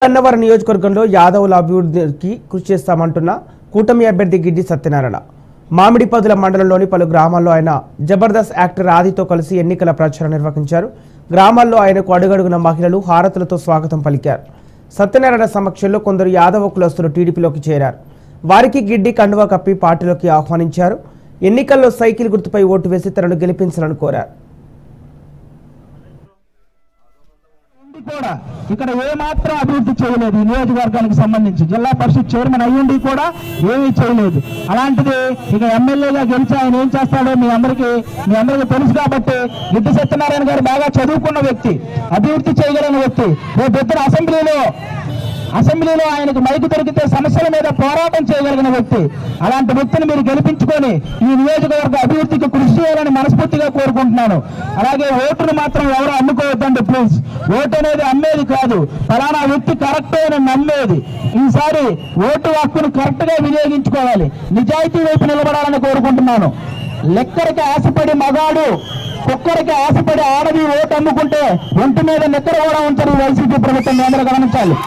గన్నవరం నియోజకవర్గంలో యాదవుల అభివృద్ధికి కృషి చేస్తామంటున్న కూటమి అభ్యర్థి గిడ్డి సత్యనారాయణ మామిడిపదుల మండలంలోని పలు గ్రామాల్లో ఆయన జబర్దస్త్ యాక్టర్ ఆదితో కలిసి ఎన్నికల ప్రచారం నిర్వహించారు. గ్రామాల్లో ఆయనకు అడుగడుగున మహిళలు హారతులతో స్వాగతం పలికారు. సత్యనారాయణ సమక్షంలో కొందరు యాదవ కులస్తులు టీడీపీలోకి చేరారు. వారికి గిడ్డి కండువా కప్పి పార్టీలోకి ఆహ్వానించారు. ఎన్నికల్లో సైకిల్ గుర్తుపై ఓటు వేసి తనను గెలిపించాలని కోరారు. కూడా ఇక్కడ ఏమాత్రం అభివృద్ధి చేయలేదు. ఈ నియోజకవర్గానికి సంబంధించి జిల్లా పరిషత్ చైర్మన్ అయ్యుండి కూడా ఏమీ చేయలేదు. అలాంటిది ఇక ఎమ్మెల్యేగా గెలిచి ఆయన ఏం చేస్తాడో మీ అందరికీ తెలుసు. కాబట్టి గిడ్డి సత్యనారాయణ గారు బాగా చదువుకున్న వ్యక్తి, అభివృద్ధి చేయగలిగిన వ్యక్తి. రేపు ఇద్దరు అసెంబ్లీలో ఆయనకు మైకు దొరికితే సమస్యల మీద పోరాటం చేయగలిగిన వ్యక్తి. అలాంటి వ్యక్తిని మీరు గెలిపించుకొని ఈ నియోజకవర్గ అభివృద్ధికి కృషి చేయాలని మనస్ఫూర్తిగా కోరుకుంటున్నాను. అలాగే ఓటును మాత్రం ఎవరు అమ్ముకోవద్దండి ప్లీజ్. ఓటు అనేది అమ్మేది కాదు, ఫలానా వ్యక్తి కరెక్టే అని నమ్మేది. ఈసారి ఓటు హక్కును కరెక్ట్ గా వినియోగించుకోవాలి, నిజాయితీ వైపు నిలబడాలని కోరుకుంటున్నాను. లెక్కరికి ఆశపడి మగాడు, కుక్కరికి ఆశపడి ఆడది ఓటు అమ్ముకుంటే ఒంటి మీద నిక్కర కూడా ఉంచారు వైసీపీ ప్రభుత్వం. అందరూ గమనించాలి.